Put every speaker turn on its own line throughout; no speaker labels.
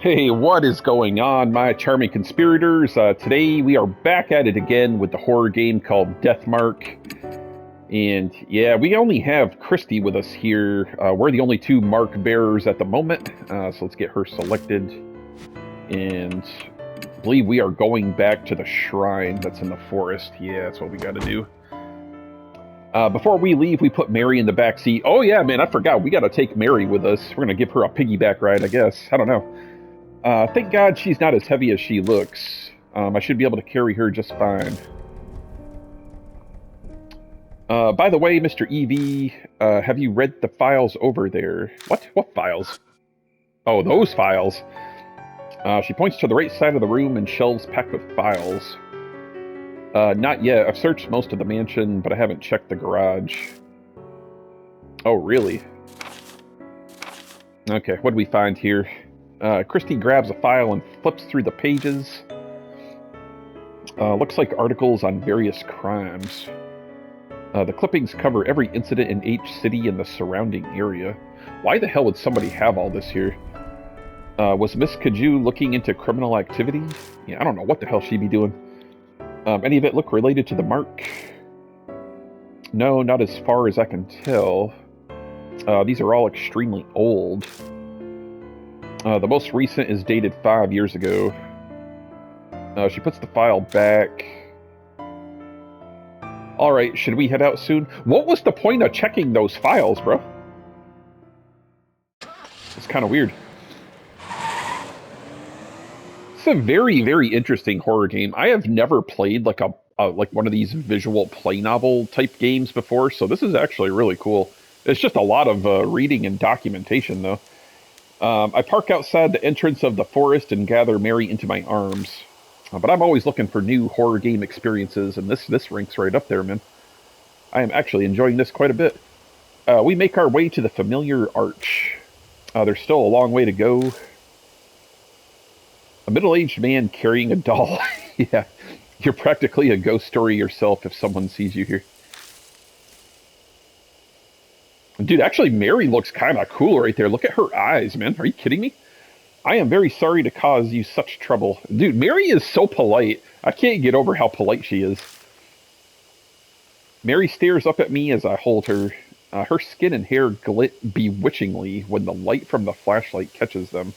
Hey, what is going on, my charming conspirators? Today we are back at it again with the horror game called Deathmark. And yeah, we only have Christy with us here. We're the only two mark bearers at the moment, so let's get her selected. And I believe we are going back to the shrine that's in the forest. Yeah, that's what we gotta do. Before we leave, we put Mary in the back seat. Oh yeah, man, I forgot. We gotta take Mary with us. We're gonna give her a piggyback ride, I guess. I don't know. Thank God she's not as heavy as she looks. I should be able to carry her just fine. By the way, Mr. EV, have you read the files over there? What? What files? Oh, those files. She points to the right side of the room and shelves packed with files. Not yet. I've searched most of the mansion, but I haven't checked the garage. Oh, really? Okay, what do we find here? Christy grabs a file and flips through the pages. Looks like articles on various crimes. The clippings cover every incident in each city and the surrounding area. Why the hell would somebody have all this here? Was Miss Kaju looking into criminal activity? Yeah, I don't know what the hell she'd be doing. Any of it look related to the mark? No, not as far as I can tell. These are all extremely old. The most recent is dated 5 years ago. She puts the file back. Alright, should we head out soon? What was the point of checking those files, bro? It's kind of weird. It's a very, very interesting horror game. I have never played like like one of these visual play novel type games before, so this is actually really cool. It's just a lot of reading and documentation, though. I park outside the entrance of the forest and gather Mary into my arms. But I'm always looking for new horror game experiences, and this ranks right up there, man. I am actually enjoying this quite a bit. We make our way to the familiar arch. There's still a long way to go. A middle-aged man carrying a doll. Yeah, you're practically a ghost story yourself if someone sees you here. Dude, actually, Mary looks kind of cool right there. Look at her eyes, man. Are you kidding me? I am very sorry to cause you such trouble. Dude, Mary is so polite. I can't get over how polite she is. Mary stares up at me as I hold her. Her skin and hair glit bewitchingly when the light from the flashlight catches them.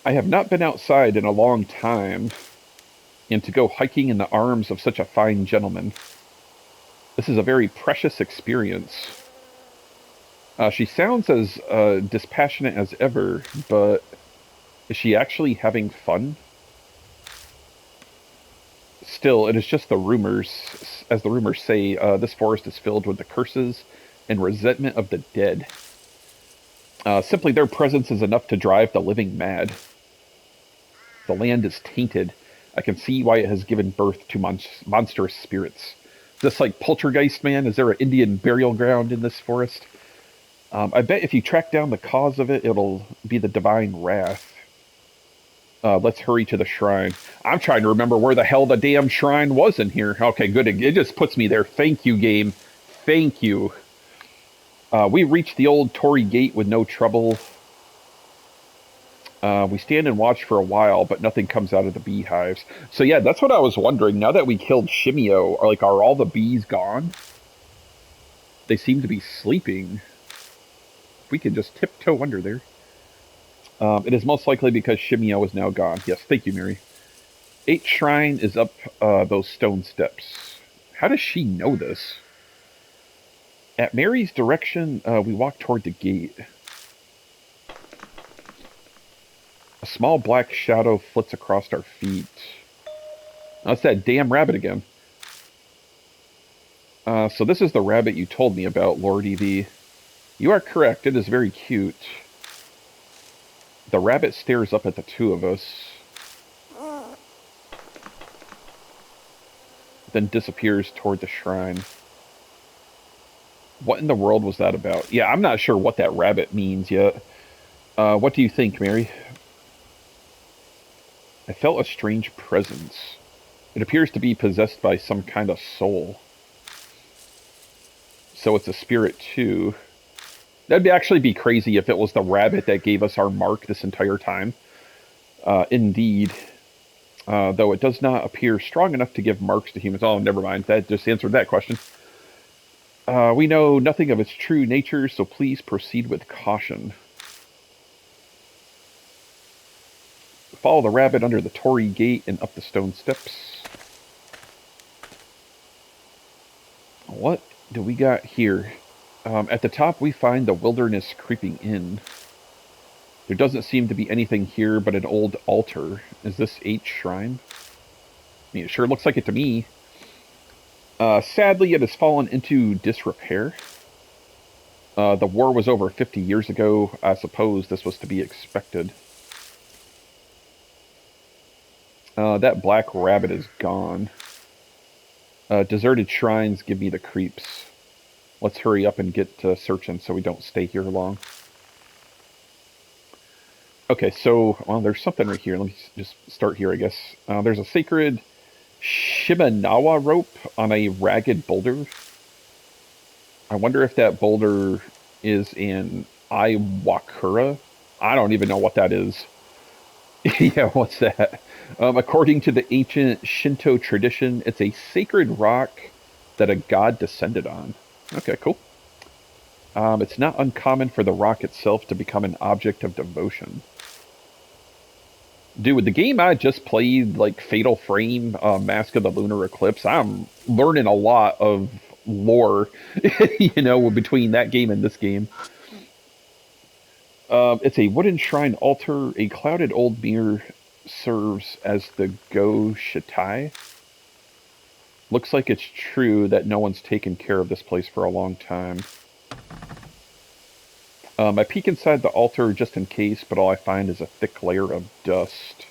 I have not been outside in a long time, and to go hiking in the arms of such a fine gentleman. This is a very precious experience. She sounds as dispassionate as ever, but is she actually having fun? Still, it is just the rumors. As the rumors say, this forest is filled with the curses and resentment of the dead. Simply their presence is enough to drive the living mad. The land is tainted. I can see why it has given birth to monstrous spirits. Is this like Poltergeist, man? Is there an Indian burial ground in this forest? I bet if you track down the cause of it, it'll be the divine wrath. Let's hurry to the shrine. I'm trying to remember where the hell the damn shrine was in here. Okay, good. It just puts me there. Thank you, game. Thank you. We reached the old Tory gate with no trouble. We stand and watch for a while, but nothing comes out of the beehives. So yeah, that's what I was wondering. Now that we killed Shimio, are all the bees gone? They seem to be sleeping. We can just tiptoe under there. It is most likely because Shimio is now gone. Yes, thank you, Mary. 8th shrine is up those stone steps. How does she know this? At Mary's direction, we walk toward the gate. A small black shadow flits across our feet. That's that damn rabbit again. So this is the rabbit you told me about, Lord EV. You are correct, it is very cute. The rabbit stares up at the two of us, then disappears toward the shrine. What in the world was that about? Yeah, I'm not sure what that rabbit means yet. What do you think, Mary? I felt a strange presence. It appears to be possessed by some kind of soul. So it's a spirit too. That'd actually be crazy if it was the rabbit that gave us our mark this entire time. Indeed. Though it does not appear strong enough to give marks to humans. Oh, never mind. That just answered that question. We know nothing of its true nature, so please proceed with caution. Follow the rabbit under the Torii gate and up the stone steps. What do we got here? At the top, we find the wilderness creeping in. There doesn't seem to be anything here but an old altar. Is this H shrine? I mean, it sure looks like it to me. Sadly, it has fallen into disrepair. The war was over 50 years ago. I suppose this was to be expected. That black rabbit is gone. Deserted shrines give me the creeps. Let's hurry up and get searching so we don't stay here long. Okay, so, well, there's something right here. Let me just start here, I guess. There's a sacred Shimenawa rope on a ragged boulder. I wonder if that boulder is in Iwakura. I don't even know what that is. Yeah, what's that? According to the ancient Shinto tradition, it's a sacred rock that a god descended on. Okay, cool. It's not uncommon for the rock itself to become an object of devotion. Dude, with the game I just played, like Fatal Frame, Mask of the Lunar Eclipse, I'm learning a lot of lore, between that game and this game. It's a wooden shrine altar. A clouded old mirror serves as the Go Shitai. Looks like it's true that no one's taken care of this place for a long time. I peek inside the altar just in case, but all I find is a thick layer of dust.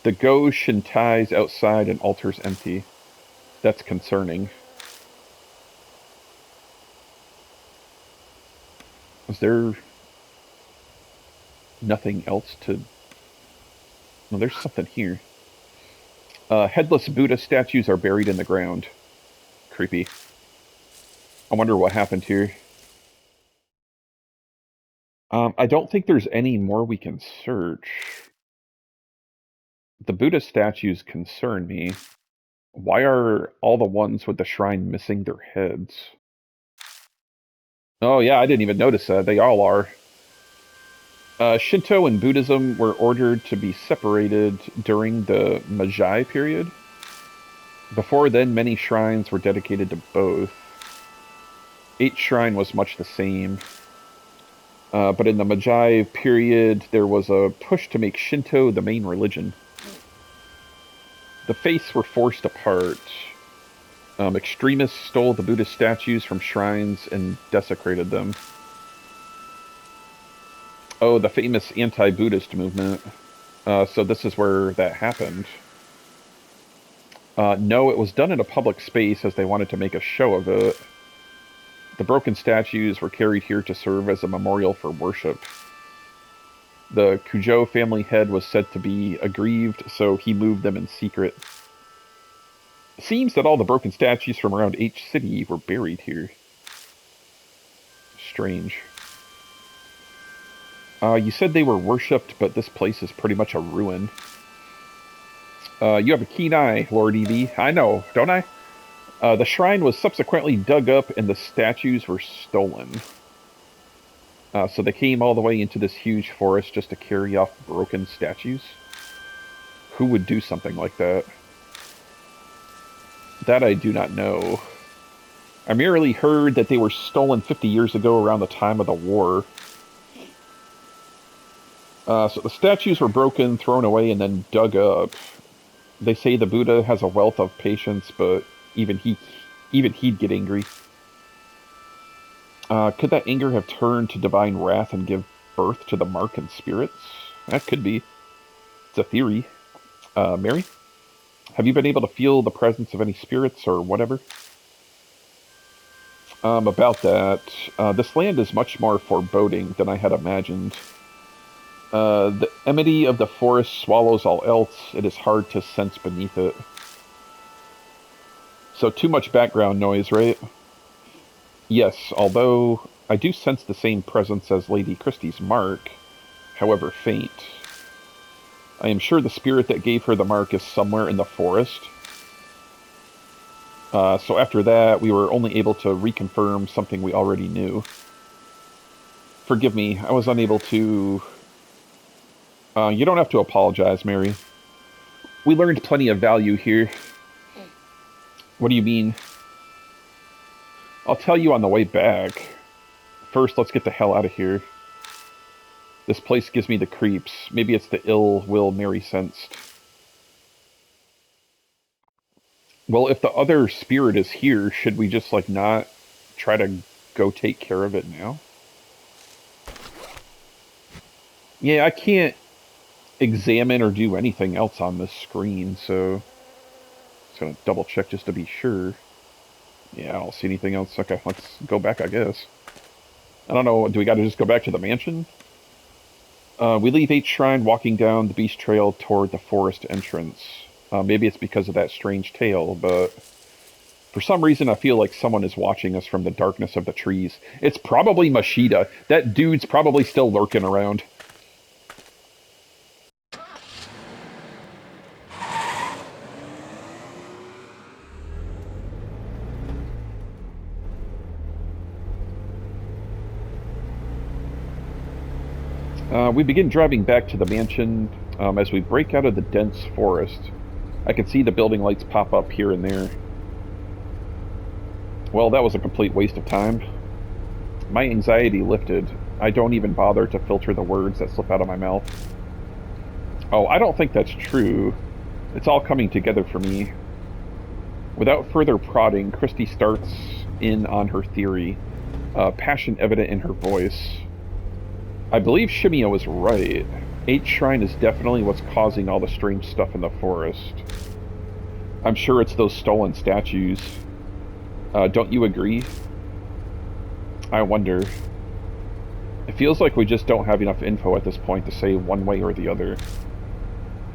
The Go Shintai's outside and altar's empty. That's concerning. Is there nothing else to... No, there's something here. Headless Buddha statues are buried in the ground. Creepy. I wonder what happened here. I don't think there's any more we can search. The Buddha statues concern me. Why are all the ones with the shrine missing their heads? Oh yeah, I didn't even notice that. They all are. Shinto and Buddhism were ordered to be separated during the Meiji period. Before then, many shrines were dedicated to both. H shrine was much the same. But in the Meiji period, there was a push to make Shinto the main religion. The faiths were forced apart. Extremists stole the Buddhist statues from shrines and desecrated them. Oh, the famous anti-Buddhist movement. So this is where that happened. No, it was done in a public space as they wanted to make a show of it. The broken statues were carried here to serve as a memorial for worship. The Kujo family head was said to be aggrieved, so he moved them in secret. It seems that all the broken statues from around H City were buried here. Strange. You said they were worshipped, but this place is pretty much a ruin. You have a keen eye, Lord E.V. I know, don't I? The shrine was subsequently dug up and the statues were stolen. So they came all the way into this huge forest just to carry off broken statues? Who would do something like that? That I do not know. I merely heard that they were stolen 50 years ago around the time of the war. So the statues were broken, thrown away, and then dug up. They say the Buddha has a wealth of patience, but even he'd get angry. Could that anger have turned to divine wrath and give birth to the mark and spirits? That could be. It's a theory. Mary? Have you been able to feel the presence of any spirits or whatever? About that, this land is much more foreboding than I had imagined. The enmity of the forest swallows all else. It is hard to sense beneath it. So too much background noise, right? Yes, although I do sense the same presence as Lady Christie's mark, however faint. I am sure the spirit that gave her the mark is somewhere in the forest. So after that, we were only able to reconfirm something we already knew. Forgive me, I was unable to... you don't have to apologize, Mary. We learned plenty of value here. What do you mean? I'll tell you on the way back. First, let's get the hell out of here. This place gives me the creeps. Maybe it's the ill will Mary sensed. Well, if the other spirit is here, should we just, like, not try to go take care of it now? Yeah, I can't examine or do anything else on this screen, so... Just gonna double check just to be sure. Yeah, I don't see anything else. Okay, let's go back, I guess. I don't know, do we gotta just go back to the mansion? We leave 8th Shrine walking down the beast trail toward the forest entrance. Maybe it's because of that strange tale, but for some reason I feel like someone is watching us from the darkness of the trees. It's probably Mashida. That dude's probably still lurking around. We begin driving back to the mansion. As we break out of the dense forest, I can see the building lights pop up here and there. Well, that was a complete waste of time. My anxiety lifted. I don't even bother to filter the words that slip out of my mouth. Oh, I don't think that's true. It's all coming together for me. Without further prodding, Christy starts in on her theory, passion evident in her voice. I believe Shimio is right. 8th Shrine is definitely what's causing all the strange stuff in the forest. I'm sure it's those stolen statues. Don't you agree? I wonder. It feels like we just don't have enough info at this point to say one way or the other.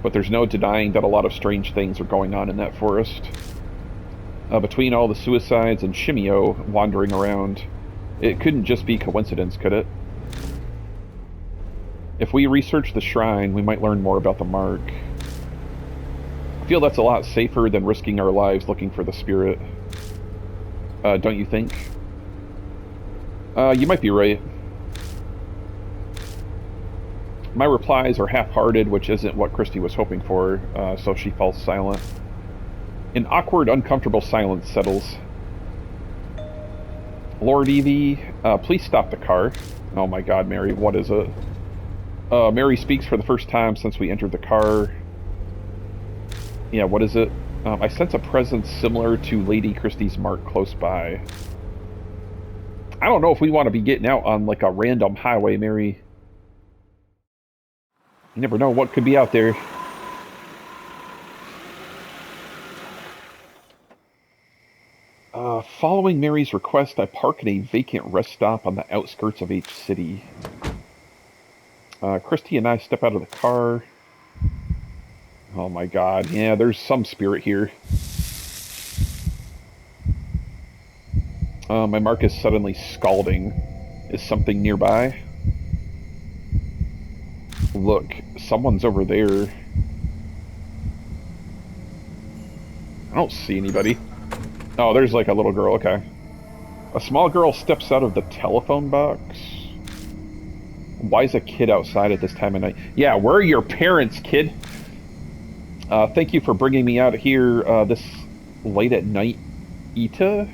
But there's no denying that a lot of strange things are going on in that forest. Between all the suicides and Shimio wandering around, it couldn't just be coincidence, could it? If we research the shrine, we might learn more about the mark. I feel that's a lot safer than risking our lives looking for the spirit. Don't you think? You might be right. My replies are half-hearted, which isn't what Christy was hoping for, so she falls silent. An awkward, uncomfortable silence settles. Lord Evie, please stop the car. Oh my god, Mary, what is it? Mary speaks for the first time since we entered the car. Yeah, what is it? I sense a presence similar to Lady Christie's mark close by. I don't know if we want to be getting out on, like, a random highway, Mary. You never know what could be out there. Following Mary's request, I park at a vacant rest stop on the outskirts of H City. Christy and I step out of the car. Oh my god, yeah, there's some spirit here. My mark is suddenly scalding. Is something nearby? Look, someone's over there. I don't see anybody. Oh, there's like a little girl, okay. A small girl steps out of the telephone box. Why is a kid outside at this time of night? Yeah, where are your parents, kid? Thank you for bringing me out here this late at night, Ita?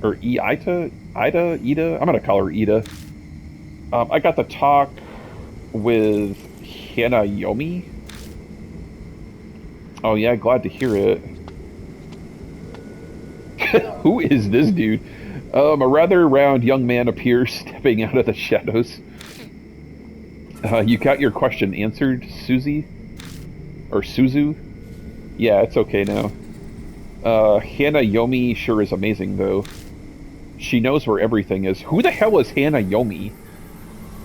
Or Ida? Ida? I'm gonna call her Ida. I got to talk with Hanayomi. Oh yeah, glad to hear it. Who is this dude? A rather round young man appears stepping out of the shadows. You got your question answered, Susie? Or Suzu? Yeah, it's okay now. Hanayomi sure is amazing, though. She knows where everything is. Who the hell is Hanayomi?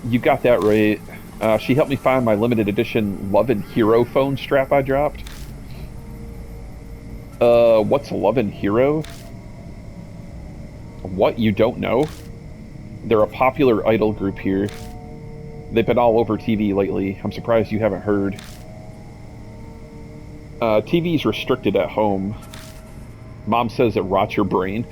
You got that right. She helped me find my limited edition Love and Hero phone strap I dropped. What's Love and Hero? What, you don't know? They're a popular idol group here. They've been all over TV lately. I'm surprised you haven't heard. TV's restricted at home. Mom says it rots your brain.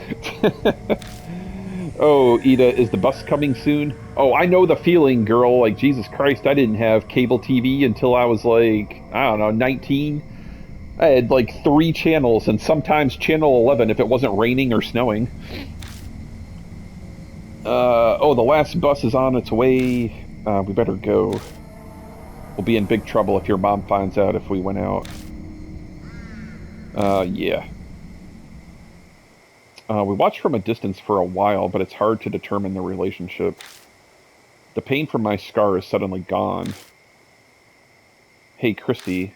Oh, Ida, is the bus coming soon? Oh, I know the feeling, girl. Like, Jesus Christ, I didn't have cable TV until I was like, I don't know, 19. I had like 3 channels, and sometimes channel 11 if it wasn't raining or snowing. Oh, the last bus is on its way. We better go. We'll be in big trouble if your mom finds out if we went out. Yeah. We watched from a distance for a while, but it's hard to determine the relationship. The pain from my scar is suddenly gone. Hey, Christy,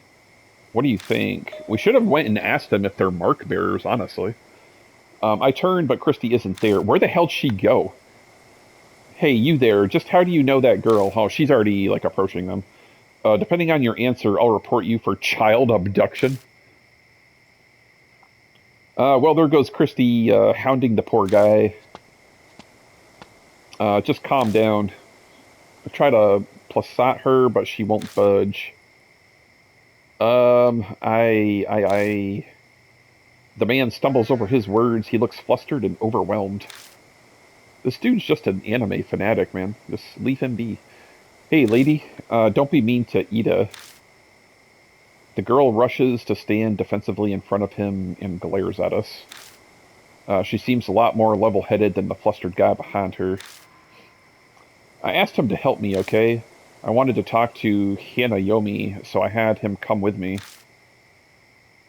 what do you think? We should have went and asked them if they're mark bearers, honestly. I turned, but Christy isn't there. Where the hell'd she go? Hey, you there, just how do you know that girl? Oh, she's already, like, approaching them. Depending on your answer, I'll report you for child abduction. Well, there goes Christy, hounding the poor guy. Just calm down. I try to placate her, but she won't budge. The man stumbles over his words. He looks flustered and overwhelmed. This dude's just an anime fanatic, man. Just leave him be. Hey, lady, don't be mean to Ida. The girl rushes to stand defensively in front of him and glares at us. She seems a lot more level-headed than the flustered guy behind her. I asked him to help me, okay? I wanted to talk to Hanayomi, so I had him come with me.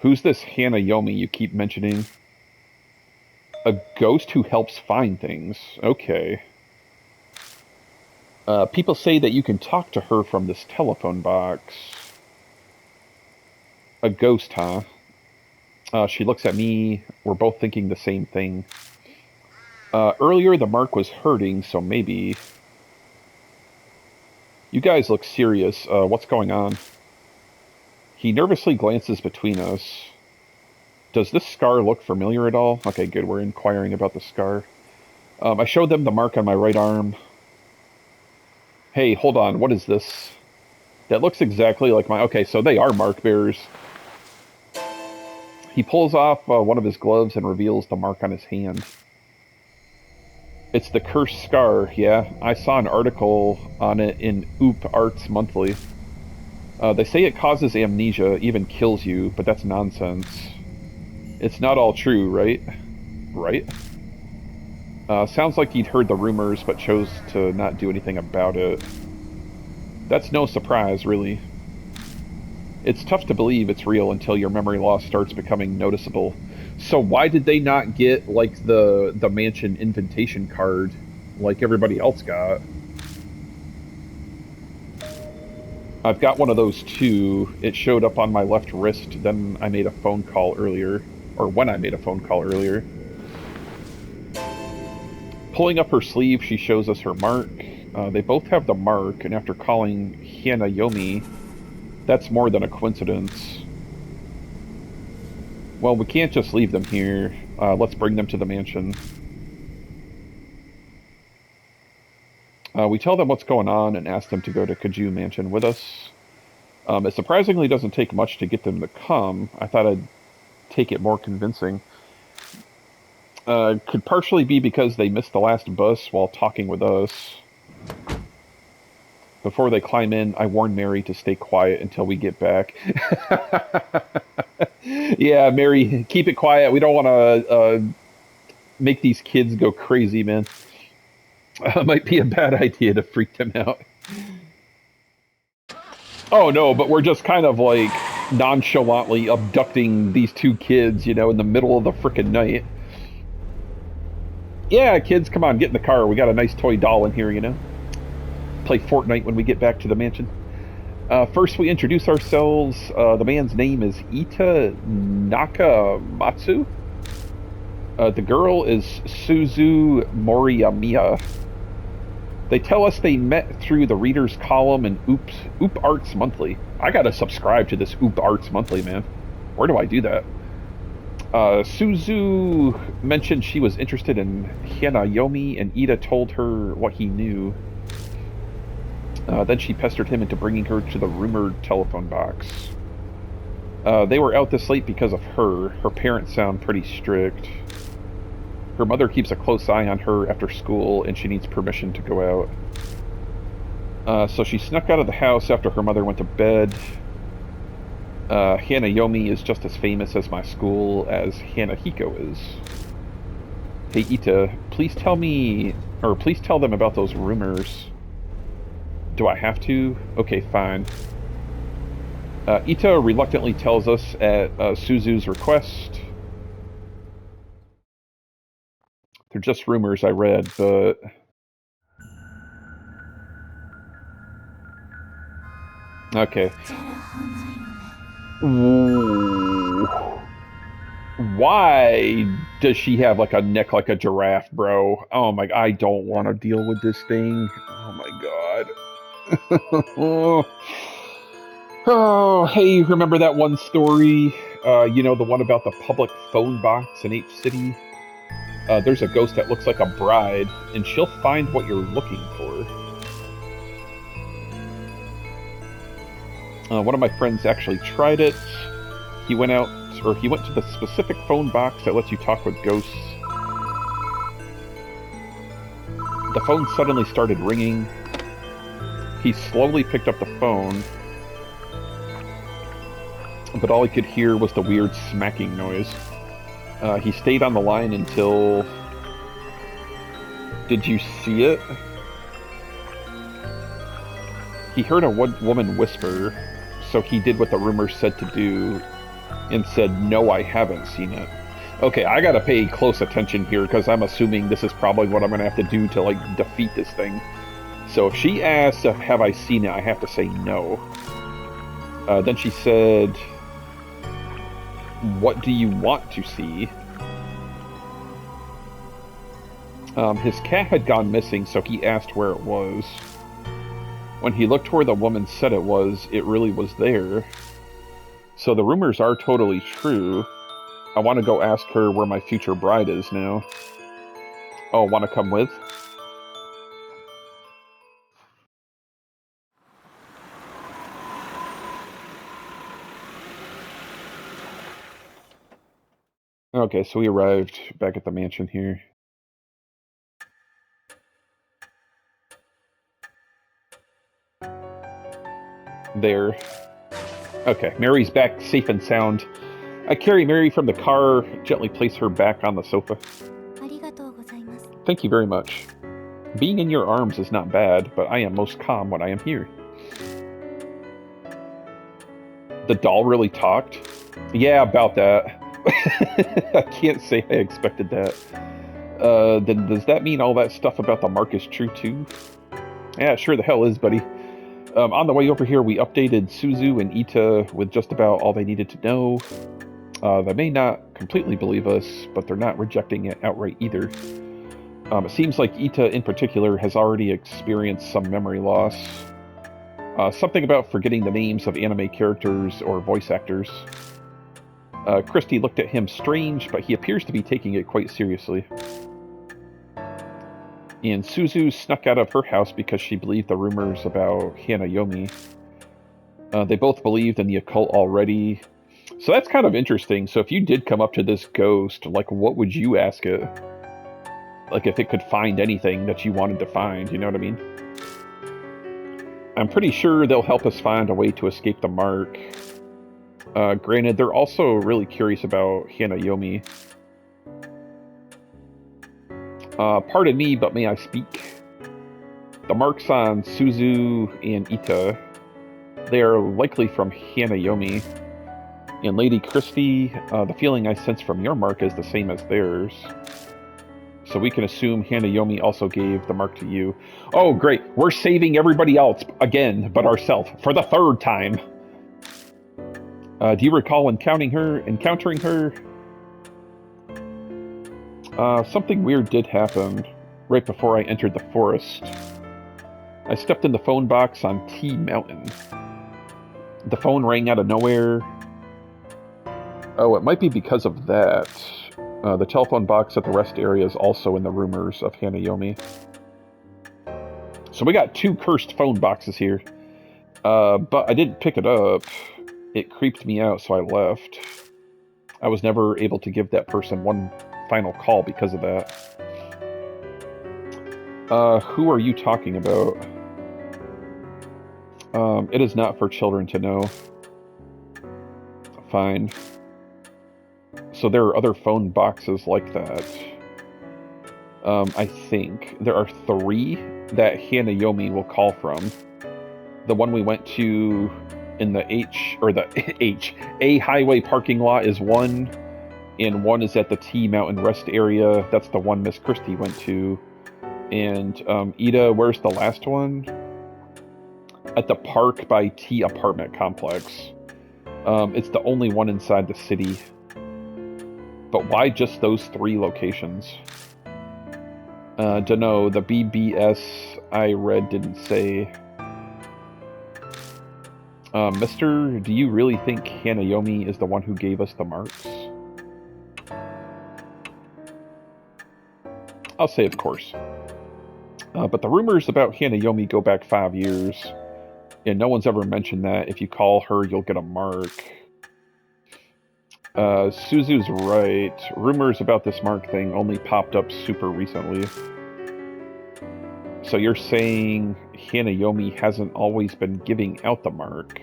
Who's this Hanayomi you keep mentioning? A ghost who helps find things. Okay. People say that you can talk to her from this telephone box. A ghost, huh? She looks at me. We're both thinking the same thing. Earlier the mark was hurting, so maybe... You guys look serious. What's going on? He nervously glances between us. Does this scar look familiar at all? Okay, good. We're inquiring about the scar. I showed them the mark on my right arm. Hey, hold on. What is this? That looks exactly like my... Okay, so they are mark bearers. He pulls off one of his gloves and reveals the mark on his hand. It's the cursed scar, yeah. I saw an article on it in Oop Arts Monthly. They say it causes amnesia, even kills you, but that's nonsense. It's not all true, right? Right? Sounds like he'd heard the rumors, but chose to not do anything about it. That's no surprise, really. It's tough to believe it's real until your memory loss starts becoming noticeable. So why did they not get, like, the mansion invitation card like everybody else got? I've got one of those too. It showed up on my left wrist, then I made a phone call earlier. Or when I made a phone call earlier. Pulling up her sleeve, she shows us her mark. They both have the mark, and after calling Hanayomi, that's more than a coincidence. Well, we can't just leave them here. Let's bring them to the mansion. We tell them what's going on and ask them to go to Kaju Mansion with us. It surprisingly doesn't take much to get them to come. I thought I'd take it more convincing. Could partially be because they missed the last bus while talking with us. Before they climb in, I warn Mary to stay quiet until we get back. Yeah, Mary, keep it quiet. We don't want to make these kids go crazy, man. Might be a bad idea to freak them out. Oh, no, but we're just kind of, like, nonchalantly abducting these 2 kids, you know, in the middle of the frickin' night. Yeah, kids, come on, get in the car. We got a nice toy doll in here, you know. Play Fortnite when we get back to the mansion. First, we introduce ourselves. The man's name is Ita Nakamatsu. The girl is Suzu Moriyamiya. They tell us they met through the readers column in Oop Arts Monthly. I gotta subscribe to this Oop Arts Monthly, man. Where do I do that? Suzu mentioned she was interested in Hanayomi, and Ida told her what he knew. Then she pestered him into bringing her to the rumored telephone box. They were out this late because of her. Her parents sound pretty strict. Her mother keeps a close eye on her after school, and she needs permission to go out. So she snuck out of the house after her mother went to bed. Hanayomi is just as famous as my school as Hanahiko is. Hey Ita, please tell them about those rumors. Do I have to? Okay, fine. Ita reluctantly tells us at Suzu's request. They're just rumors I read, but... Okay. Ooh. Why does she have like a neck like a giraffe, bro? Oh my... I don't want to deal with this thing. Oh my god. Oh, hey, remember that one story? You know, the one about the public phone box in H City? There's a ghost that looks like a bride, and she'll find what you're looking for. One of my friends actually tried it. He went to the specific phone box that lets you talk with ghosts. The phone suddenly started ringing. He slowly picked up the phone, but all he could hear was the weird smacking noise. He stayed on the line until... Did you see it? He heard a woman whisper, so he did what the rumors said to do, and said, "No, I haven't seen it." Okay, I gotta pay close attention here, because I'm assuming this is probably what I'm gonna have to do to, like, defeat this thing. So if she asks, have I seen it, I have to say no. Then she said... What do you want to see? His cat had gone missing, so he asked where it was. When he looked where the woman said it really was there. So the rumors are totally true. I want to go ask her where my future bride is now. Oh, want to come with? Okay, so we arrived back at the mansion here. There. Okay, Mary's back safe and sound. I carry Mary from the car, gently place her back on the sofa. Thank you very much. Being in your arms is not bad, but I am most calm when I am here. The doll really talked? Yeah, about that. I can't say I expected that. Then does that mean all that stuff about the mark is true too? Yeah, sure the hell is, buddy. On the way over here, we updated Suzu and Ita with just about all they needed to know. They may not completely believe us, but they're not rejecting it outright either. It seems like Ita in particular has already experienced some memory loss. Something about forgetting the names of anime characters or voice actors. Christy looked at him strange, but he appears to be taking it quite seriously. And Suzu snuck out of her house because she believed the rumors about Hanayomi. They both believed in the occult already. So that's kind of interesting. So if you did come up to this ghost, like, what would you ask it? Like, if it could find anything that you wanted to find, you know what I mean? I'm pretty sure they'll help us find a way to escape the mark. Granted, they're also really curious about Hanayomi. Pardon me, but may I speak? The marks on Suzu and Ita, they are likely from Hanayomi. And Lady Christie, the feeling I sense from your mark is the same as theirs. So we can assume Hanayomi also gave the mark to you. Oh, great. We're saving everybody else again, but ourselves, for the third time. Do you recall encountering her? Something weird did happen right before I entered the forest. I stepped in the phone box on T Mountain. The phone rang out of nowhere. Oh, it might be because of that. The telephone box at the rest area is also in the rumors of Hanayomi. So we got 2 cursed phone boxes here. But I didn't pick it up. It creeped me out, so I left. I was never able to give that person one final call because of that. Who are you talking about? It is not for children to know. Fine. So there are other phone boxes like that. I think there are 3 that Hanayomi will call from. The one we went to in the A highway parking lot is one, and one is at the T Mountain Rest area. That's the one Miss Christie went to. And Ida, where's the last one? At the Park by T apartment complex. It's the only one inside the city. But why just those 3 locations? Dunno, the BBS I read didn't say. Mister, do you really think Hanayomi is the one who gave us the marks? I'll say of course. But the rumors about Hanayomi go back 5 years, and no one's ever mentioned that if you call her, you'll get a mark. Suzu's right. Rumors about this mark thing only popped up super recently. So you're saying Hanayomi hasn't always been giving out the mark?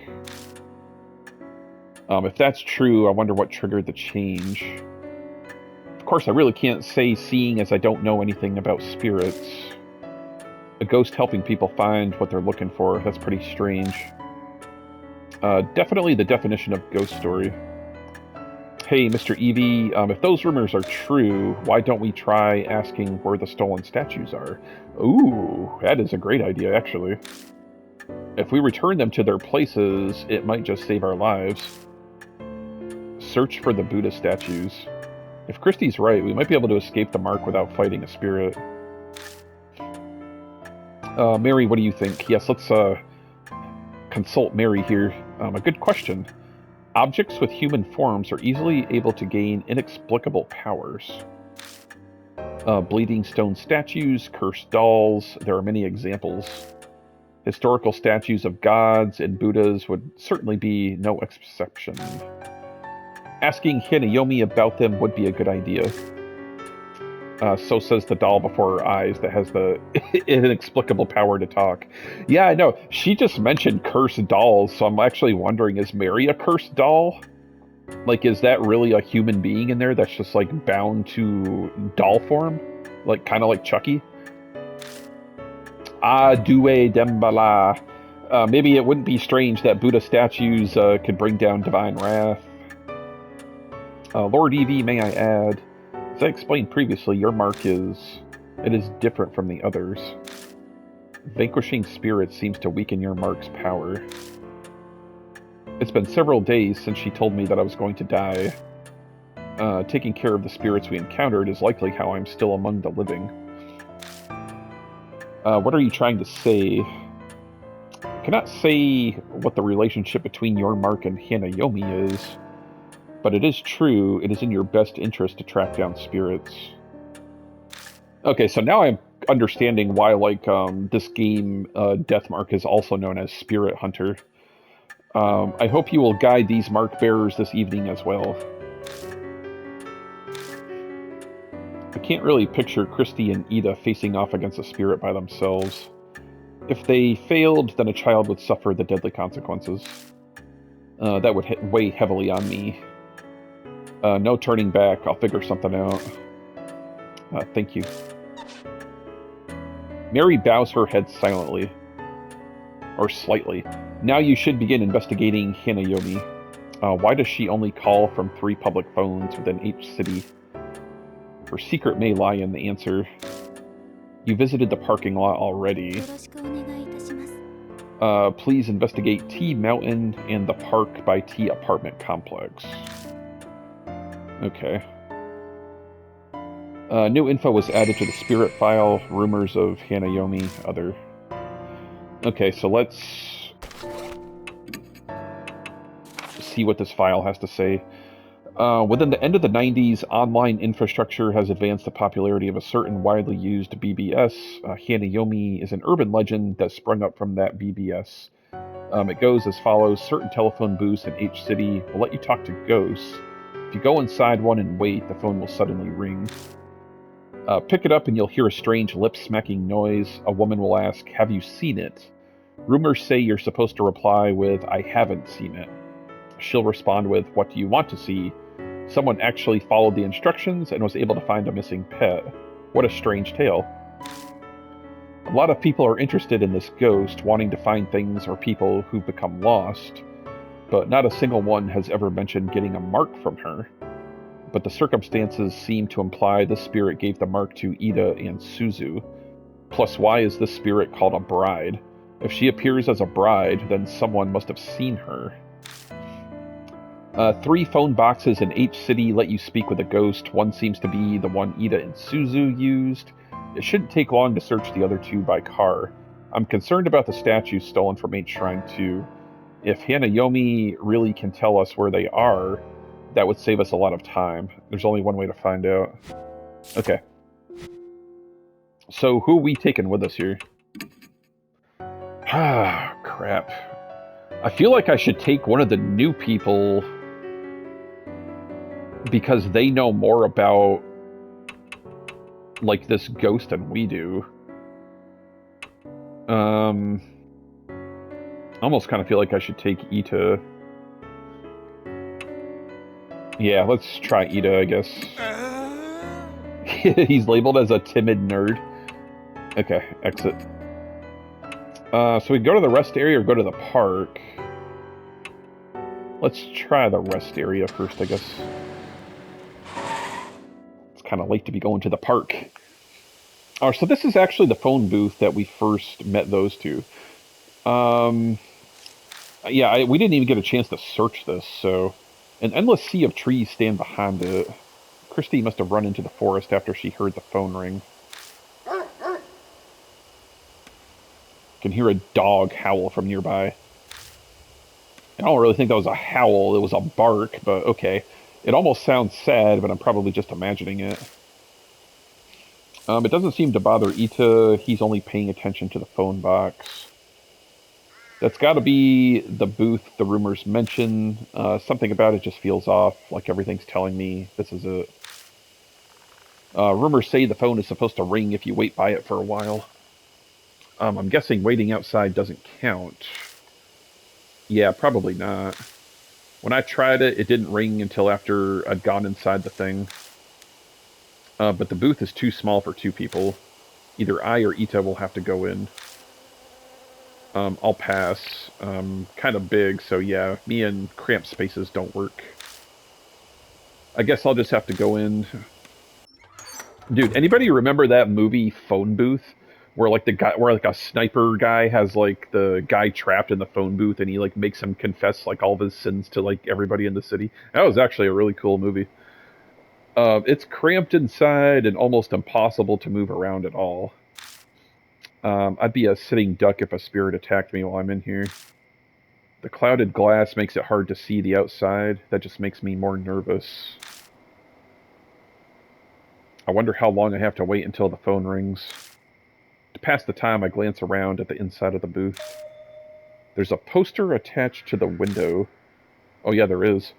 If that's true, I wonder what triggered the change. Of course, I really can't say, seeing as I don't know anything about spirits. A ghost helping people find what they're looking for, that's pretty strange. Definitely the definition of ghost story. Hey, Mr. Evie, if those rumors are true, why don't we try asking where the stolen statues are? Ooh, that is a great idea, actually. If we return them to their places, it might just save our lives. Search for the Buddha statues. If Christie's right, we might be able to escape the mark without fighting a spirit. Mary, what do you think? Yes, let's consult Mary here. A good question. Objects with human forms are easily able to gain inexplicable powers. Bleeding stone statues, cursed dolls, there are many examples. Historical statues of gods and Buddhas would certainly be no exception. Asking Hanayomi about them would be a good idea. So says the doll before her eyes that has the inexplicable power to talk. Yeah, I know. She just mentioned cursed dolls, so I'm actually wondering, is Mary a cursed doll? Like, is that really a human being in there that's just, like, bound to doll form? Like, kind of like Chucky? Due Dembala. Maybe it wouldn't be strange that Buddha statues could bring down divine wrath. Lord Evie, may I add, as I explained previously, your mark is different from the others. Vanquishing spirits seems to weaken your mark's power. It's been several days since she told me that I was going to die. Taking care of the spirits we encountered is likely how I'm still among the living. What are you trying to say? I cannot say what the relationship between your mark and Hanayomi is, but it is true, it is in your best interest to track down spirits. Okay, so now I'm understanding why, like, this game, Deathmark, is also known as Spirit Hunter. I hope you will guide these mark bearers this evening as well. I can't really picture Christy and Ida facing off against a spirit by themselves. If they failed, then a child would suffer the deadly consequences. That would weigh heavily on me. No turning back, I'll figure something out. Thank you. Mary bows her head silently. Or slightly. Now you should begin investigating Hanayomi. Why does she only call from 3 public phones within each city? Her secret may lie in the answer. You visited the parking lot already. Please investigate T Mountain and the Park by T apartment complex. Okay. New info was added to the spirit file. Rumors of Hanayomi, other. Okay, so let's see what this file has to say. Within the end of the 90s, online infrastructure has advanced the popularity of a certain widely used BBS. Hanayomi is an urban legend that sprung up from that BBS. It goes as follows. Certain telephone booths in each city will let you talk to ghosts. If you go inside one and wait, the phone will suddenly ring. Pick it up and you'll hear a strange lip-smacking noise. A woman will ask, "Have you seen it?" Rumors say you're supposed to reply with, "I haven't seen it." She'll respond with, "What do you want to see?" Someone actually followed the instructions and was able to find a missing pet. What a strange tale. A lot of people are interested in this ghost, wanting to find things or people who've become lost, but not a single one has ever mentioned getting a mark from her. But the circumstances seem to imply this spirit gave the mark to Ida and Suzu. Plus, why is this spirit called a bride? If she appears as a bride, then someone must have seen her. 3 phone boxes in each city let you speak with a ghost. One seems to be the one Ida and Suzu used. It shouldn't take long to search the other 2 by car. I'm concerned about the statues stolen from H Shrine 2. If Hanayomi really can tell us where they are, that would save us a lot of time. There's only one way to find out. Okay. So, who are we taking with us here? Ah, crap. I feel like I should take one of the new people because they know more about, like, this ghost than we do. I almost kind of feel like I should take Ita. Yeah, let's try Ida, I guess. He's labeled as a timid nerd. Okay, exit. So we go to the rest area or go to the park? Let's try the rest area first, I guess. It's kind of late to be going to the park. Oh, so this is actually the phone booth that we first met those 2. Yeah, we didn't even get a chance to search this, so... An endless sea of trees stand behind it. Christy must have run into the forest after she heard the phone ring. You can hear a dog howl from nearby. I don't really think that was a howl, it was a bark, but okay. It almost sounds sad, but I'm probably just imagining it. It doesn't seem to bother Ita, he's only paying attention to the phone box. That's got to be the booth the rumors mention. Something about it just feels off, like everything's telling me this is it. Rumors say the phone is supposed to ring if you wait by it for a while. I'm guessing waiting outside doesn't count. Yeah, probably not. When I tried it, it didn't ring until after I'd gone inside the thing. But the booth is too small for 2 people. Either I or Ita will have to go in. I'll pass. Kind of big, so yeah, me and cramped spaces don't work. I guess I'll just have to go in. Dude, anybody remember that movie Phone Booth? Where like like a sniper guy has like the guy trapped in the phone booth and he like makes him confess like all of his sins to like everybody in the city. That was actually a really cool movie. It's cramped inside and almost impossible to move around at all. I'd be a sitting duck if a spirit attacked me while I'm in here. The clouded glass makes it hard to see the outside. That just makes me more nervous. I wonder how long I have to wait until the phone rings. To pass the time, I glance around at the inside of the booth. There's a poster attached to the window. Oh yeah, there is.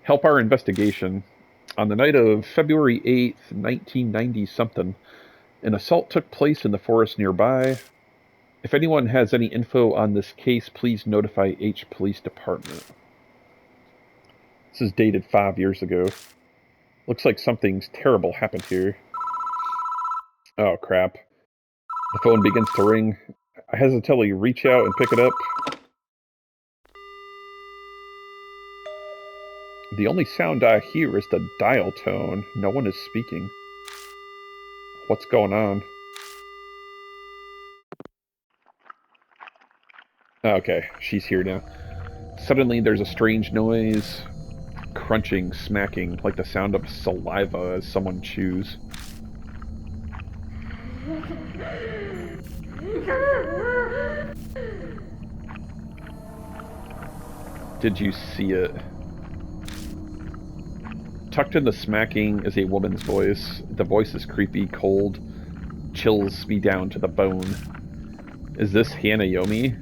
Help our investigation. On the night of February 8th, 1990-something, an assault took place in the forest nearby. If anyone has any info on this case, please notify H Police Department. This is dated 5 years ago. Looks like something's terrible happened here. Oh, crap. The phone begins to ring. I hesitantly reach out and pick it up. The only sound I hear is the dial tone. No one is speaking. What's going on? Okay, she's here now. Suddenly there's a strange noise. Crunching, smacking, like the sound of saliva as someone chews. Did you see it? Tucked in the smacking is a woman's voice. The voice is creepy, cold, chills me down to the bone. Is this Hanayomi?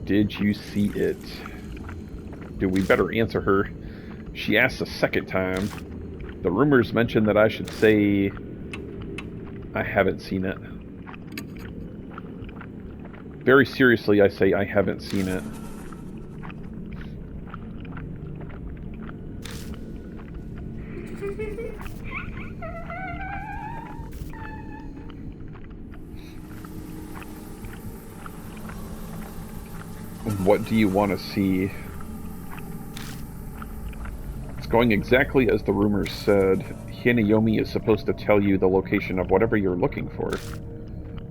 Did you see it? Do we better answer her? She asks a second time. The rumors mention that I should say I haven't seen it. Very seriously, I say I haven't seen it. What do you want to see? It's going exactly as the rumors said. Hanayomi is supposed to tell you the location of whatever you're looking for.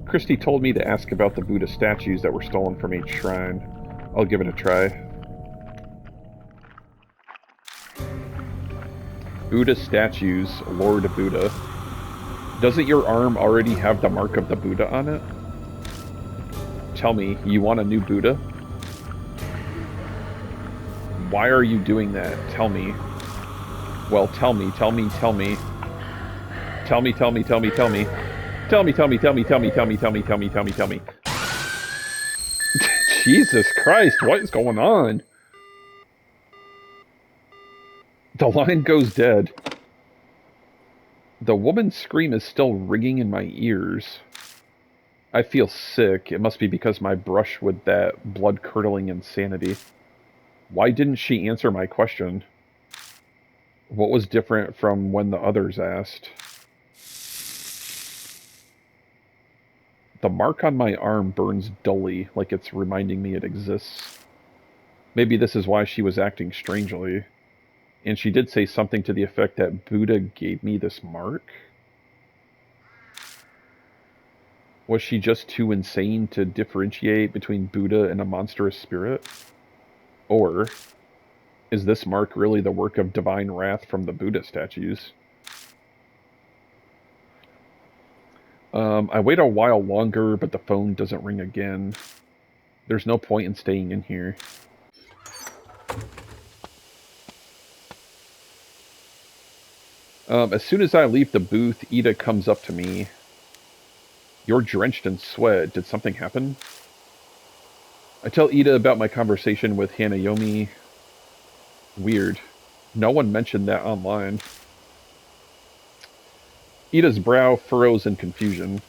Christy told me to ask about the Buddha statues that were stolen from each shrine. I'll give it a try. Buddha statues, Lord Buddha. Doesn't your arm already have the mark of the Buddha on it? Tell me, you want a new Buddha? Why are you doing that? Tell me. Well, tell me, tell me, tell me. Tell me, tell me, tell me, tell me. Tell me, tell me, tell me, tell me, tell me, tell me, tell me, tell me, tell me. Jesus Christ, what is going on? The line goes dead. The woman's scream is still ringing in my ears. I feel sick. It must be because my brush with that blood-curdling insanity. Why didn't she answer my question? What was different from when the others asked? The mark on my arm burns dully, like it's reminding me it exists. Maybe this is why she was acting strangely. And she did say something to the effect that Buddha gave me this mark? Was she just too insane to differentiate between Buddha and a monstrous spirit? Or is this mark really the work of divine wrath from the Buddha statues? I wait a while longer, but the phone doesn't ring again. There's no point in staying in here. As soon as I leave the booth, Ida comes up to me. You're drenched in sweat. Did something happen? I tell Ida about my conversation with Hanayomi. Weird. No one mentioned that online. Ida's brow furrows in confusion.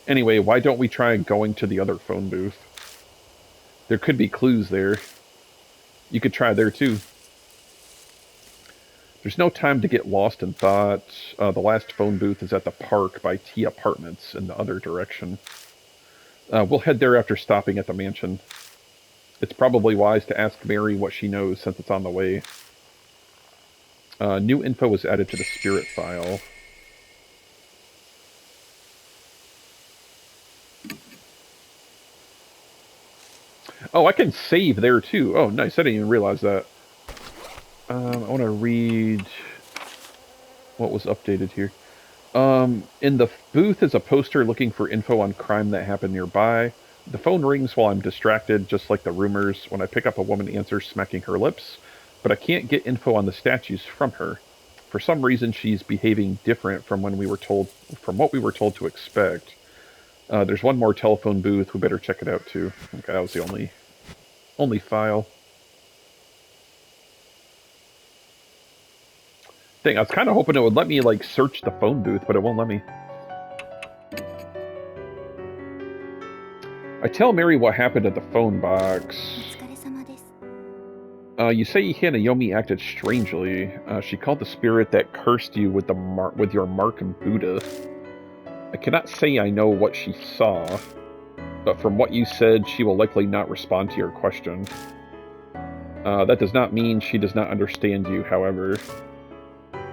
Anyway, why don't we try going to the other phone booth? There could be clues there. You could try there too. There's no time to get lost in thought. The last phone booth is at the park by T Apartments in the other direction. We'll head there after stopping at the mansion. It's probably wise to ask Mary what she knows since it's on the way. New info was added to the spirit file. Oh, I can save there too. Oh, nice. I didn't even realize that. I want to read what was updated here. In the booth is a poster looking for info on crime that happened nearby. The phone rings while I'm distracted, just like the rumors. When I pick up, a woman answers, smacking her lips, but I can't get info on the statues from her. For some reason, she's behaving different from what we were told to expect. There's one more telephone booth. We better check it out too. Okay, that was the only file. Dang, I was kind of hoping it would let me, like, search the phone booth, but it won't let me. I tell Mary what happened at the phone box. You say Hanayomi acted strangely. She called the spirit that cursed you with your mark and Buddha. I cannot say I know what she saw, but from what you said, she will likely not respond to your question. That does not mean she does not understand you, however.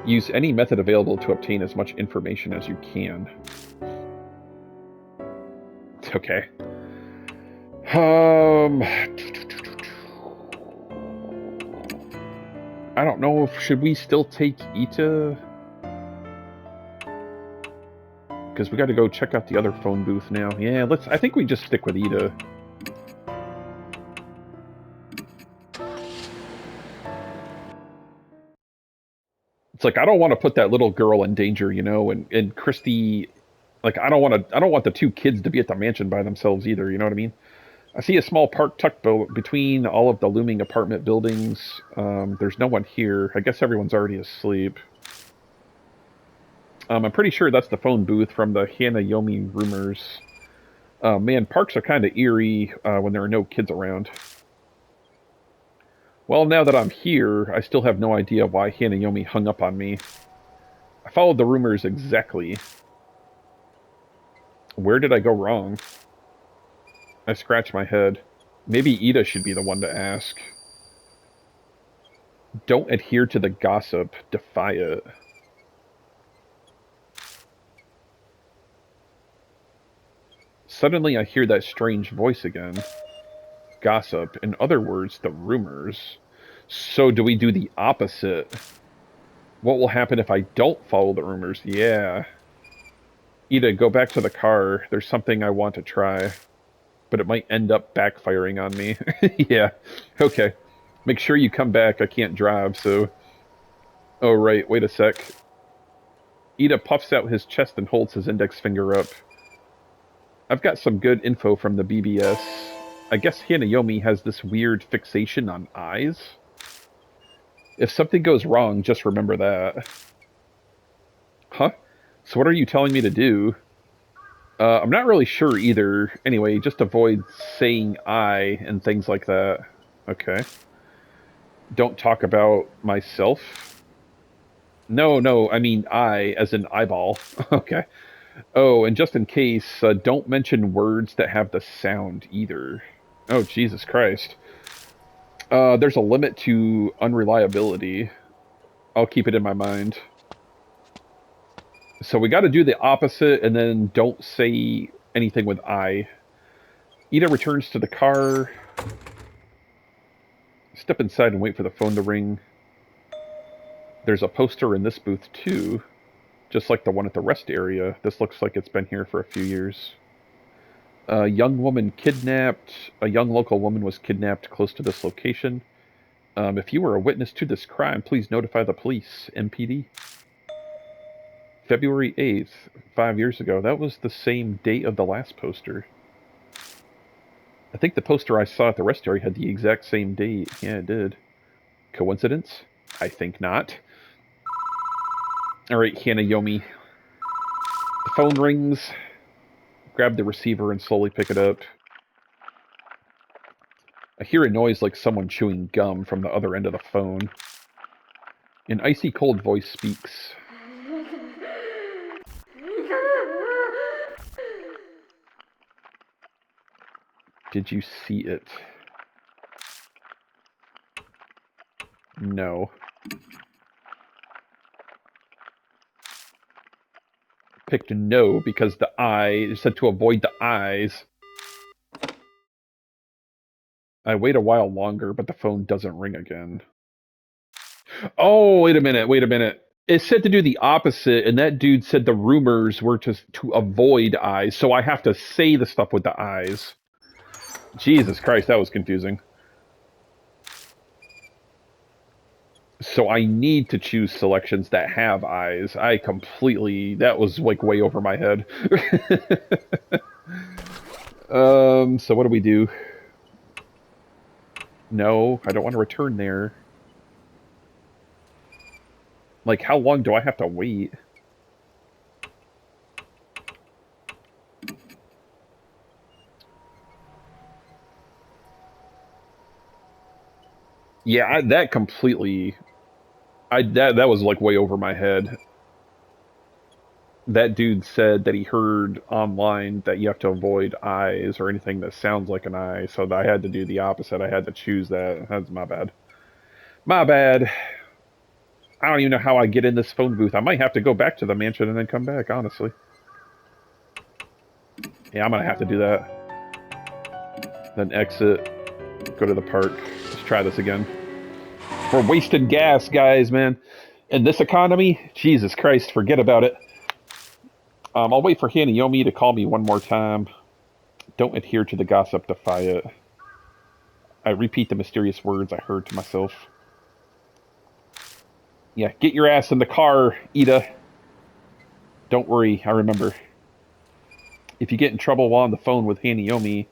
Use any method available to obtain as much information as you can. Okay. I don't know if should we still take Ita? Because we got to go check out the other phone booth now. Yeah, I think we just stick with Ida. It's like I don't want to put that little girl in danger, you know, and Christy, like I don't want the two kids to be at the mansion by themselves either. You know what I mean? I see a small park tucked between all of the looming apartment buildings. There's no one here. I guess everyone's already asleep. I'm pretty sure that's the phone booth from the Hanayomi rumors. Man, parks are kind of eerie when there are no kids around. Well, now that I'm here, I still have no idea why Hanayomi hung up on me. I followed the rumors exactly. Where did I go wrong? I scratch my head. Maybe Ida should be the one to ask. Don't adhere to the gossip. Defy it. Suddenly I hear that strange voice again. Gossip. In other words, the rumors. So do we do the opposite? What will happen if I don't follow the rumors? Yeah. Ida, go back to the car. There's something I want to try. But it might end up backfiring on me. Yeah. Okay. Make sure you come back. I can't drive, so... Oh, right. Wait a sec. Ida puffs out his chest and holds his index finger up. I've got some good info from the BBS. I guess Hanayomi has this weird fixation on eyes. If something goes wrong, just remember that. Huh? So what are you telling me to do? I'm not really sure either. Anyway, just avoid saying I and things like that. Okay. Don't talk about myself. No, I mean I, as in eyeball. Okay. Oh, and just in case, don't mention words that have the sound either. Oh, Jesus Christ. There's a limit to unreliability. I'll keep it in my mind. So we got to do the opposite, and then don't say anything with I. Ida returns to the car. Step inside and wait for the phone to ring. There's a poster in this booth, too. Just like the one at the rest area. This looks like it's been here for a few years. A young woman kidnapped. A young local woman was kidnapped close to this location. If you were a witness to this crime, please notify the police. MPD. February 8th, 5 years ago. That was the same date of the last poster. I think the poster I saw at the rest area had the exact same date. Yeah, it did. Coincidence? I think not. Alright, Hanayomi. The phone rings. Grab the receiver and slowly pick it up. I hear a noise like someone chewing gum from the other end of the phone. An icy cold voice speaks. Did you see it? No. Picked no because the eye said to avoid the eyes. I wait a while longer, but the phone doesn't ring again. Oh, wait a minute. It said to do the opposite, and that dude said the rumors were to avoid eyes, so I have to say the stuff with the eyes. Jesus Christ, that was confusing. So I need to choose selections that have eyes. That was like way over my head. So what do we do? No, I don't want to return there. Like, how long do I have to wait? Yeah, that completely... That was like way over my head. That dude said that he heard online that you have to avoid eyes or anything that sounds like an eye, so I had to do the opposite. I had to choose that. That's my bad. My bad. I don't even know how I get in this phone booth. I might have to go back to the mansion and then come back, honestly. Yeah, I'm gonna have to do that. Then exit. Go to the park. Let's try this again. We're wasting gas, guys, man. In this economy, Jesus Christ, forget about it. I'll wait for Hanayomi to call me one more time. Don't adhere to the gossip, defy it. I repeat the mysterious words I heard to myself. Yeah, get your ass in the car, Ida. Don't worry, I remember. If you get in trouble while on the phone with Hanayomi,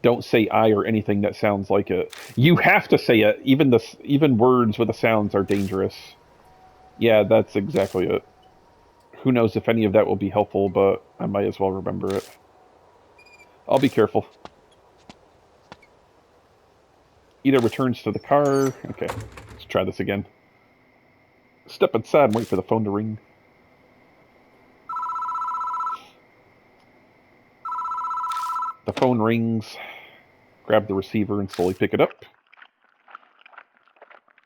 don't say I or anything that sounds like it. You have to say it. Even words with the sounds are dangerous. Yeah, that's exactly it. Who knows if any of that will be helpful, but I might as well remember it. I'll be careful. Ida returns to the car. Okay, let's try this again. Step inside and wait for the phone to ring. The phone rings. Grab the receiver and slowly pick it up.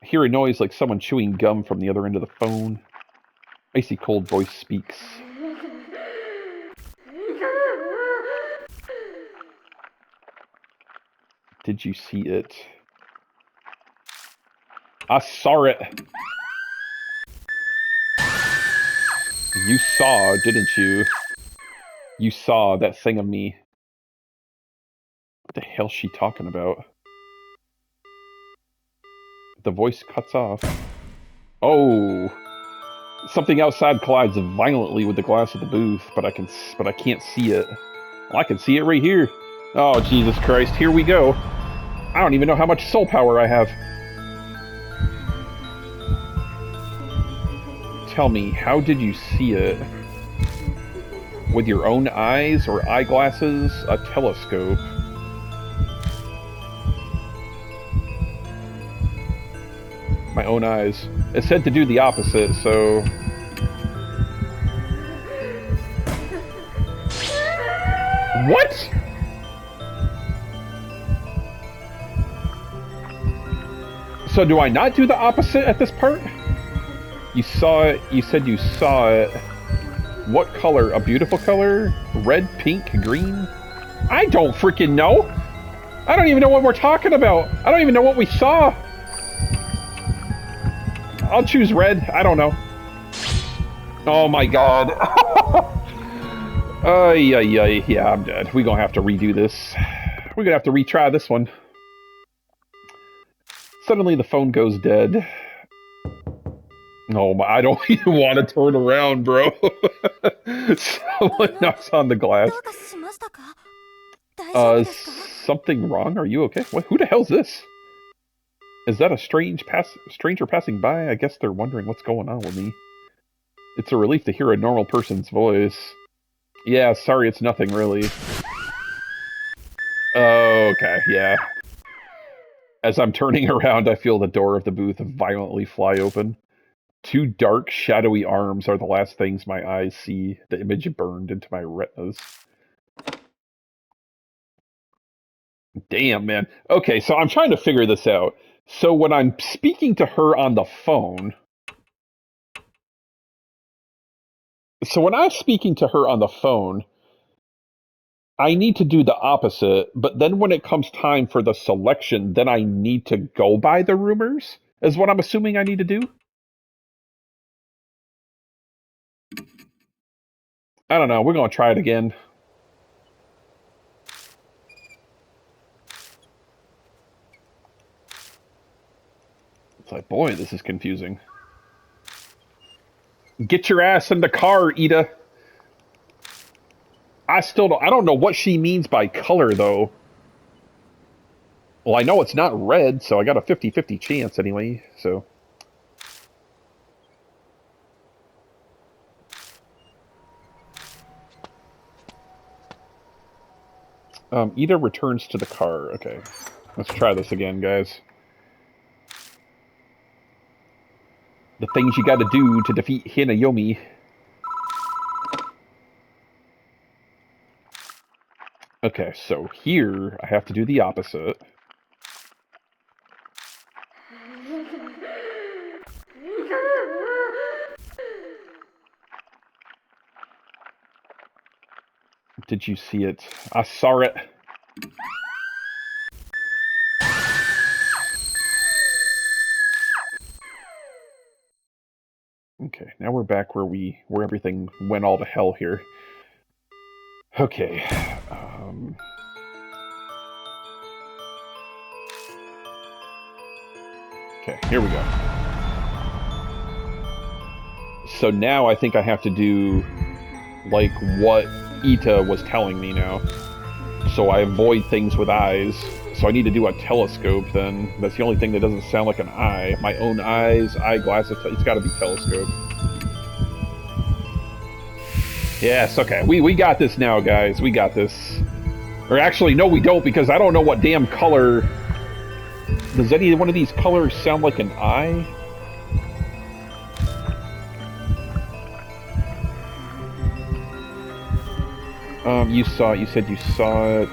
I hear a noise like someone chewing gum from the other end of the phone. Icy cold voice speaks. Did you see it? I saw it. You saw, didn't you? You saw that thing of me. What the hell's she talking about? The voice cuts off. Oh! Something outside collides violently with the glass of the booth, but I can't see it. Well, I can see it right here. Oh, Jesus Christ, here we go. I don't even know how much soul power I have. Tell me, how did you see it? With your own eyes or eyeglasses? A telescope? My own eyes. It said to do the opposite, so... What?! So do I not do the opposite at this part? You saw it, you said you saw it. What color? A beautiful color? Red, pink, green? I don't freaking know! I don't even know what we're talking about! I don't even know what we saw! I'll choose red, I don't know. Oh my god. Yeah, I'm dead. We're gonna have to redo this. We're gonna have to retry this one. Suddenly the phone goes dead. Oh my, I don't even want to turn around, bro. Someone knocks on the glass. Something wrong? Are you okay? What, who the hell's this? Is that a stranger passing by? I guess they're wondering what's going on with me. It's a relief to hear a normal person's voice. Yeah, sorry, it's nothing really. Oh, okay, yeah. As I'm turning around, I feel the door of the booth violently fly open. Two dark, shadowy arms are the last things my eyes see. The image burned into my retinas. Damn, man. Okay, so I'm trying to figure this out. So when I'm speaking to her on the phone... So when I'm speaking to her on the phone, I need to do the opposite, but then when it comes time for the selection, then I need to go by the rumors? Is what I'm assuming I need to do? I don't know. We're going to try it again. It's like, boy, this is confusing. Get your ass in the car, Ida. I don't know what she means by color, though. Well, I know it's not red, so I got a 50-50 chance anyway, so... Ida returns to the car. Okay, let's try this again, guys. The things you gotta do to defeat Hanayomi. Okay, so here I have to do the opposite. Did you see it? I saw it. Okay, now we're back where everything went all to hell here. Okay. Okay, here we go. So now I think I have to do, like, what Ita was telling me now. So I avoid things with eyes. So I need to do a telescope then. That's the only thing that doesn't sound like an eye. My own eyes, eyeglasses, it's gotta be telescope. Yes, okay. We got this now, guys. We got this. Or actually, no, we don't, because I don't know what damn color... Does any one of these colors sound like an eye? You said you saw it...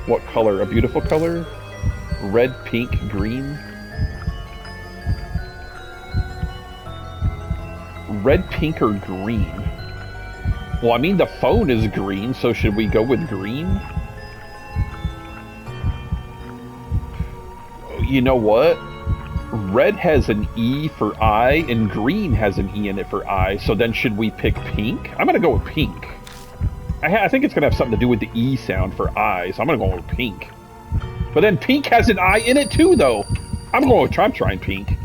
What color? A beautiful color? Red, pink, green? Red, pink, or green? Well, I mean, the phone is green, so should we go with green? You know what? Red has an E for eye, and green has an E in it for eye, so then should we pick pink? I'm gonna go with pink. I think it's gonna have something to do with the E sound for eye, so I'm gonna go with pink. But then pink has an I in it too, though. I'm trying pink.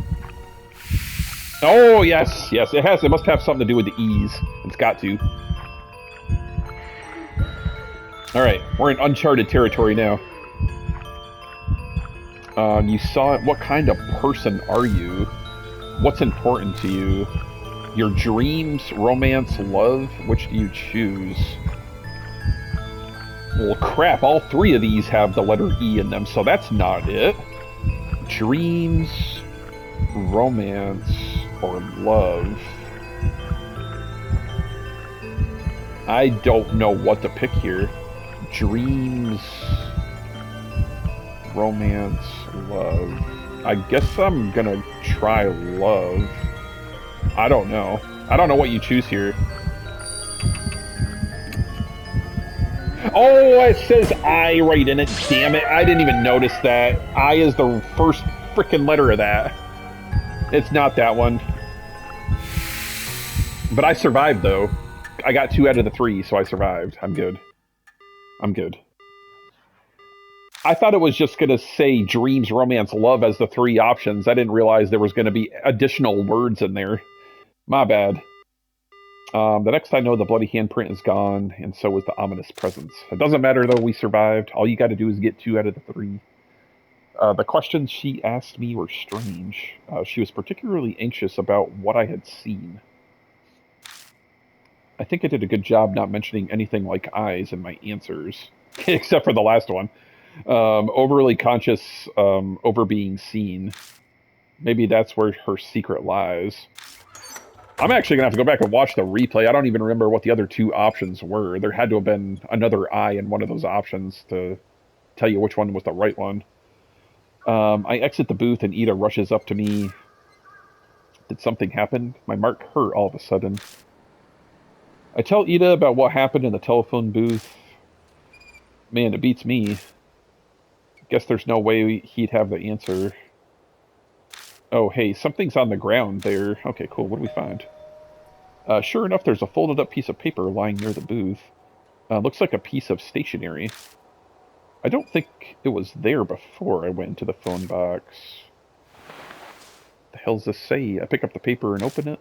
Oh, yes, it has. It must have something to do with the E's. It's got to. Alright, we're in uncharted territory now. You saw it. What kind of person are you? What's important to you? Your dreams, romance, love? Which do you choose? Well, crap, all three of these have the letter E in them, so that's not it. Dreams, romance, or love? I don't know what to pick here. Dreams, romance, love. I guess I'm gonna try love. I don't know. I don't know what you choose here. Oh, it says I right in it. Damn it. I didn't even notice that. I is the first frickin' letter of that. It's not that one. But I survived, though. I got 2 out of the 3, so I survived. I'm good. I'm good. I thought it was just going to say dreams, romance, love as the 3 options. I didn't realize there was going to be additional words in there. My bad. The next I know, the bloody handprint is gone, and so is the ominous presence. It doesn't matter, though, we survived. All you got to do is get 2 out of the 3. The questions she asked me were strange. She was particularly anxious about what I had seen. I think I did a good job not mentioning anything like eyes in my answers, except for the last one. Overly conscious over being seen. Maybe that's where her secret lies. I'm actually going to have to go back and watch the replay. I don't even remember what the other 2 options were. There had to have been another eye in one of those options to tell you which one was the right one. I exit the booth and Ida rushes up to me. Did something happen? My mark hurt all of a sudden. I tell Ida about what happened in the telephone booth. Man, it beats me. Guess there's no way he'd have the answer. Oh, hey, something's on the ground there. Okay, cool. What do we find? Sure enough, there's a folded up piece of paper lying near the booth. Looks like a piece of stationery. I don't think it was there before I went into the phone box. The hell's this say? I pick up the paper and open it.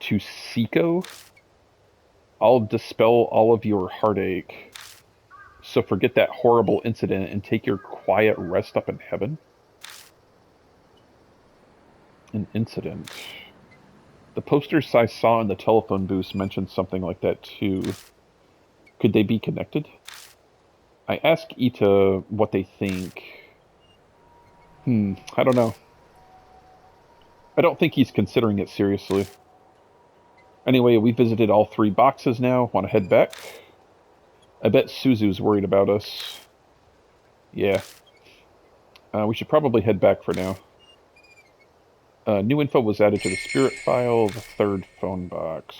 To Seiko? I'll dispel all of your heartache. So forget that horrible incident and take your quiet rest up in heaven? An incident. The posters I saw in the telephone booth mentioned something like that too. Could they be connected? I ask Ita what they think. I don't know. I don't think he's considering it seriously. Anyway, we visited all 3 boxes now. Want to head back? I bet Suzu's worried about us. Yeah. We should probably head back for now. New info was added to the spirit file, the 3rd phone box.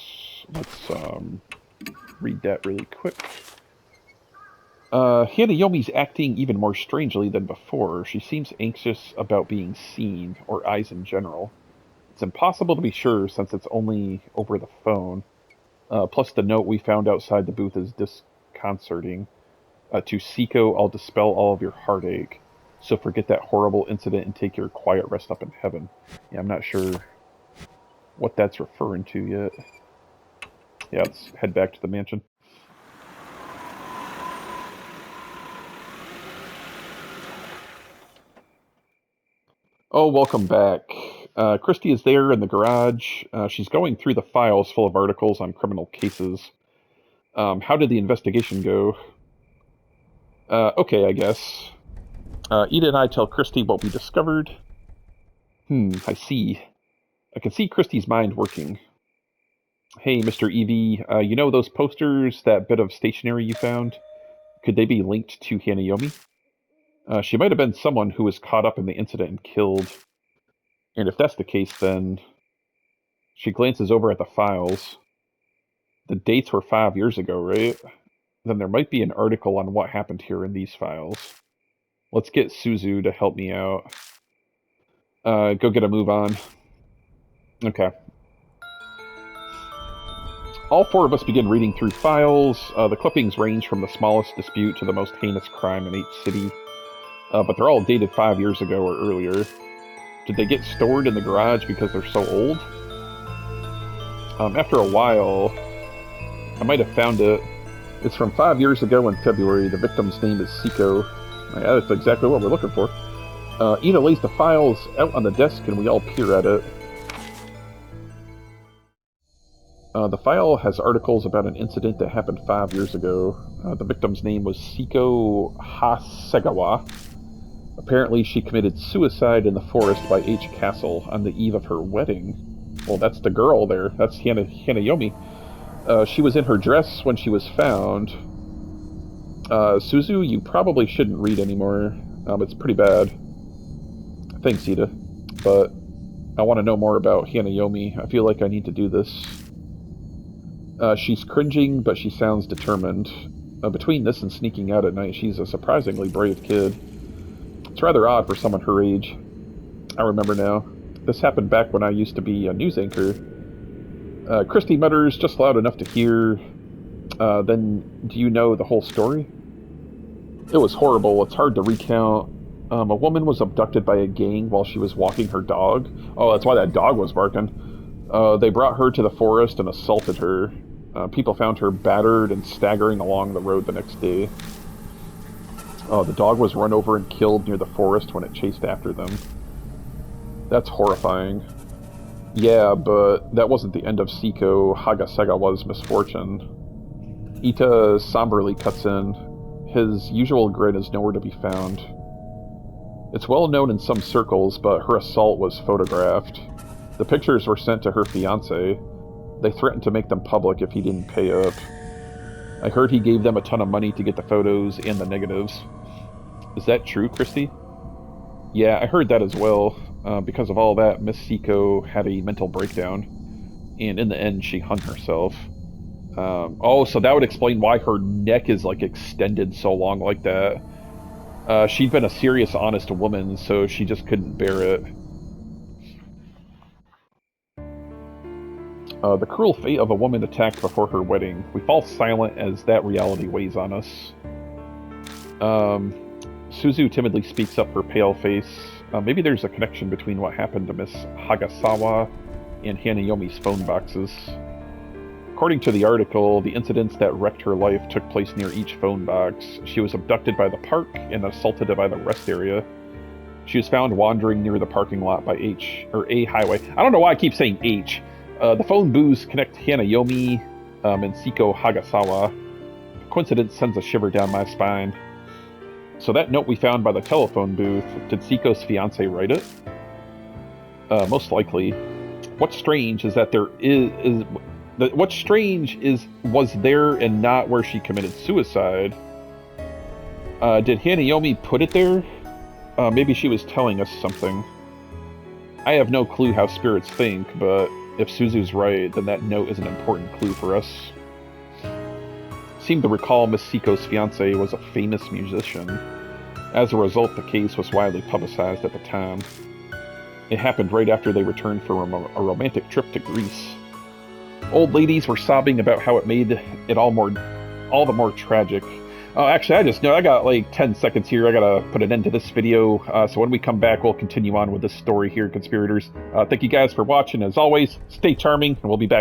Let's read that really quick. Hanayomi's acting even more strangely than before. She seems anxious about being seen, or eyes in general. It's impossible to be sure since it's only over the phone. Plus the note we found outside the booth is disconcerting. To Seiko, I'll dispel all of your heartache. So forget that horrible incident and take your quiet rest up in heaven. Yeah, I'm not sure what that's referring to yet. Yeah, let's head back to the mansion. Oh, welcome back. Christy is there in the garage. She's going through the files full of articles on criminal cases. How did the investigation go? Okay, I guess. Ida and I tell Christy what we discovered. I see. I can see Christy's mind working. Hey, Mr. Evie, you know those posters, that bit of stationery you found? Could they be linked to Hanayomi? She might have been someone who was caught up in the incident and killed. And if that's the case, then... She glances over at the files. The dates were 5 years ago, right? Then there might be an article on what happened here in these files. Let's get Suzu to help me out. Go get a move on. Okay. All four of us begin reading through files. The clippings range from the smallest dispute to the most heinous crime in each city. But they're all dated 5 years ago or earlier. Did they get stored in the garage because they're so old? After a while, I might have found it. It's from 5 years ago in February. The victim's name is Seiko. Yeah, that's exactly what we're looking for. Ina lays the files out on the desk and we all peer at it. The file has articles about an incident that happened 5 years ago. The victim's name was Seiko Hasegawa. Apparently she committed suicide in the forest by H Castle on the eve of her wedding. Well, that's the girl there. That's Hanayomi. She was in her dress when she was found. Suzu, you probably shouldn't read anymore. It's pretty bad. Thanks, Ida. But I want to know more about Hanayomi. I feel like I need to do this. She's cringing, but she sounds determined. Between this and sneaking out at night, she's a surprisingly brave kid. It's rather odd for someone her age. I remember now. This happened back when I used to be a news anchor. Christy mutters just loud enough to hear. Then, do you know the whole story? It was horrible. It's hard to recount. A woman was abducted by a gang while she was walking her dog. Oh, that's why that dog was barking. They brought her to the forest and assaulted her. People found her battered and staggering along the road the next day. The dog was run over and killed near the forest when it chased after them. That's horrifying. Yeah, but that wasn't the end of Seiko Hagasegawa's misfortune. Ita somberly cuts in. His usual grin is nowhere to be found. It's well known in some circles, but her assault was photographed. The pictures were sent to her fiancé. They threatened to make them public if he didn't pay up. I heard he gave them a ton of money to get the photos and the negatives. Is that true, Christy? Yeah, I heard that as well. Because of all that, Miss Seiko had a mental breakdown, and in the end, she hung herself. So that would explain why her neck is, like, extended so long like that. She'd been a serious, honest woman, so she just couldn't bear it. The cruel fate of a woman attacked before her wedding. We fall silent as that reality weighs on us. Suzu timidly speaks up, her pale face. Maybe there's a connection between what happened to Miss Hagasawa and Hanayomi's phone boxes. According to the article, the incidents that wrecked her life took place near each phone box. She was abducted by the park and assaulted by the rest area. She was found wandering near the parking lot by A highway. I don't know why I keep saying H. The phone booths connect Hanayomi and Seiko Hagasawa. The coincidence sends a shiver down my spine. So that note we found by the telephone booth, did Seiko's fiancé write it? Most likely. What's strange is that was there and not where she committed suicide. Did Hanayomi put it there? Maybe she was telling us something. I have no clue how spirits think, but if Suzu's right, then that note is an important clue for us. Seem to recall Miss Seiko's fiancé was a famous musician. As a result, the case was widely publicized at the time. It happened right after they returned from a romantic trip to Greece. Old ladies were sobbing about how it made it all the more tragic. Oh, actually, I just know I got like 10 seconds here. I gotta put an end to this video. So when we come back, we'll continue on with this story here, conspirators. Thank you guys for watching. As always, stay charming, and we'll be back.